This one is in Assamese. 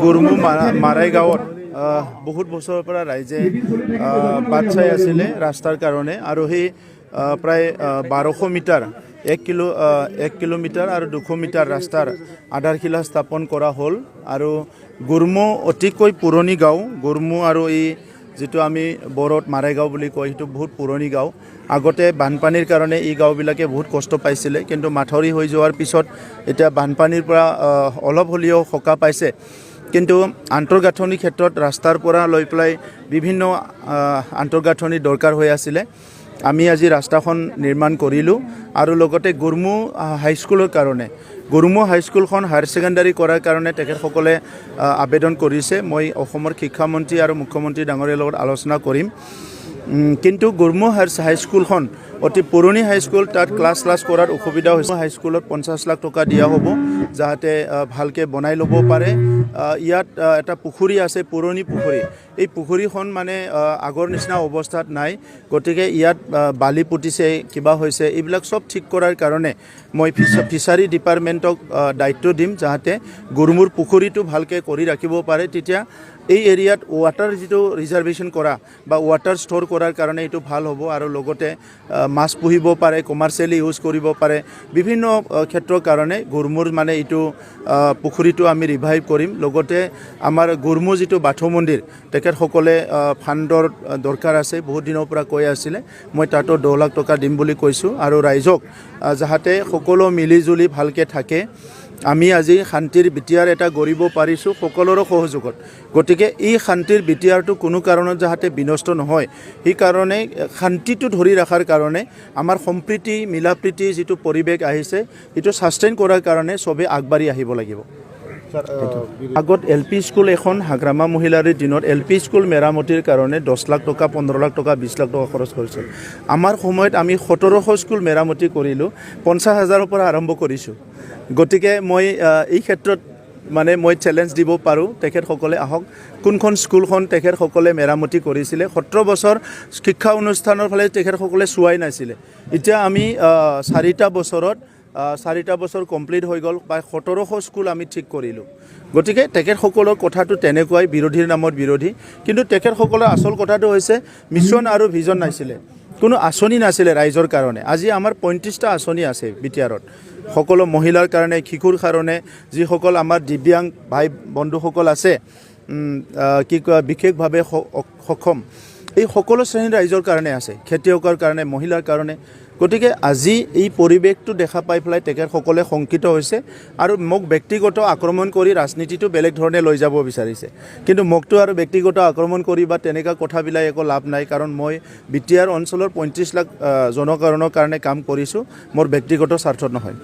গুৰমু মাৰাই গাঁৱত বহুত বছৰৰ পৰা ৰাইজে বাট চাই আছিলে ৰাস্তাৰ কাৰণে আৰু সেই প্ৰায় 1200 মিটাৰ 1 কিলোমিটাৰ আৰু 200 মিটাৰ ৰাস্তাৰ আধাৰশিলা স্থাপন কৰা হ'ল আৰু গুৰমু অতিকৈ পুৰণি গাঁও গুৰমু আৰু এই যেটো আমি বৰত মাৰাই গাঁও বুলি কয় সেইটো বহুত পুৰণি গাঁও আগতে বানপানীৰ কাৰণে এই গাঁওবিলাকে বহুত কষ্ট পাইছিলে কিন্তু মাথৰি হৈ যোৱাৰ পিছত এতিয়া বানপানীৰ পৰা অলপ হলিও সকা পাইছে কিন্তু আন্তঃগাঁথনি ক্ষেত্ৰত ৰাস্তাৰ পৰা লৈ পেলাই বিভিন্ন আন্তঃগাঁথনি দৰকাৰ হৈ আছিল আমি আজি ৰাস্তাখন নিৰ্মাণ কৰিলো আৰু লগতে গুৰমু হাইস্কুলৰ কাৰণে গুৰমু হাইস্কুলখন হায়াৰ সেকেন্ডাৰী কৰাৰ কাৰণে তেখেতসকলে আবেদন কৰিছে মই অসমৰ শিক্ষামন্ত্ৰী আৰু মুখ্যমন্ত্ৰী ডাঙৰীয়াৰ লগত আলোচনা কৰিম কিন্তু গুৰমু হাইস্কুলখন অতি পুৰণি হাইস্কুল তাত ক্লাছ কৰাৰ অসুবিধা হৈছে হাইস্কুলত 50 লাখ টকা দিয়া হ'ব যাতে ভালকে বনাই ল'ব পাৰে ইয়াত এটা পুখুৰী আছে পুৰণি পুখুৰী এই পুখুৰীখন মানে আগৰ নিচিনা অৱস্থাত নাই গতিকে ইয়াত বালি পুতিছে কিবা হৈছে এইবিলাক সব ঠিক কৰাৰ কাৰণে মই ফিচাৰী ডিপাৰ্টমেণ্টক দায়িত্ব দিম যাতে গুৰমুৰ পুখুৰীটো ভালকে কৰি ৰাখিব পাৰে তেতিয়া এই এৰিয়াত ওয়াটাৰ যেটো ৰিজাৰ্ভেশন কৰা বা ওয়াটাৰ ষ্টৰ কৰাৰ কাৰণে এটো ভাল হ'ব আৰু লগতে মাছ পুহিব পাৰে কমাৰ্চিয়ালি ইউজ কৰিব পাৰে বিভিন্ন ক্ষেত্ৰৰ কাৰণে গুৰমুৰ মানে এটো পুখুৰীটো আমি ৰিভাইভ কৰিম লগতে আমাৰ গুৰমু যেটো বাথৌ মন্দিৰ তেখেতসকলে ফাণ্ডৰ দৰকাৰ আছে বহুত দিনৰ পৰা কৈ আছিল মই তাতো 2 লাখ টকা দিম বুলি কৈছো আৰু ৰাইজক যাতে সকলো মিলিজুলি ভালকে থাকে আমি আজি শান্তিৰ বিটিয়াৰ এটা গৰিব পাৰিছো সকলোৰ সহযোগত গতিকে এই শান্তিৰ বিটিয়াৰটো কোনো কাৰণত যাতে বিনষ্ট নহয় এই কাৰণে শান্তিটো ধৰি ৰাখাৰ কাৰণে আমাৰ সম্প্ৰীতি মিলাপ্ৰীতি যেটো পৰিবেশ আহিছে এটো সাস্টেইন কৰাৰ কাৰণে সবে আগবাঢ়ি আহিব লাগিব আগত এলপি স্কুল এখন হাগ্ৰামা মহিলাৰ দিনত এলপি স্কুল মেৰামতিৰ কাৰণে 10 লাখ টকা 15 লাখ টকা 20 লাখ টকা খৰচ কৰিছিল আমাৰ সময়ত আমি 1700 স্কুল মেৰামতি কৰিলো 50,000 পৰা আৰম্ভ কৰিছো গতিকে মই এই ক্ষেত্ৰত মানে মই চ্যালেঞ্জ দিব পাৰো তেখেতসকলে আহক কোনখন স্কুলখন তেখেতসকলে মেৰামতি কৰিছিল 17 বছৰ শিক্ষা অনুষ্ঠানৰ ফালে তেখেতসকলে সুৱাই নাছিল এতিয়া আমি 4টা বছৰ কমপ্লিট হৈ গল বা 1700 স্কুল আমি ঠিক কৰিলো গতিকে তেখেতসকলৰ কথাটো তেনেকুৱাই বিৰোধীৰ নামত বিৰোধী কিন্তু তেখেতসকলৰ আসল কথাটো হৈছে মিছন আৰু ভিজন নাছিলে কোনো আঁচনি নাছিলে ৰাইজৰ কাৰণে আজি আমাৰ 35টা আঁচনি আছে বিটিআৰত সকলো মহিলাৰ কাৰণে শিশুৰ কাৰণে যিসকল আমাৰ দিব্যাং ভাই বন্ধুসকল আছে কি কয় বিশেষভাৱে সক্ষম এই সকলো শ্ৰেণীৰ ৰাইজৰ কাৰণে আছে খেতিয়কৰ কাৰণে মহিলাৰ কাৰণে গতিকে আজি এই পৰিবেশটো দেখা পাই ফলাই তেখেতসকলে শংকিত হৈছে আৰু মোক ব্যক্তিগত আক্ৰমণ কৰি ৰাজনীতিটো বেলেগ ধৰণে লৈ যাব বিচাৰিছে কিন্তু মোকটো আৰু ব্যক্তিগত আক্ৰমণ কৰি বা তেনেকা কথাবিলাক একো লাভ নাই কাৰণ মই বিটিআৰ অঞ্চলৰ 35 লাখ জনসাধাৰণৰ কাৰণে কাম কৰিছো মোৰ ব্যক্তিগত স্বাৰ্থত নহয়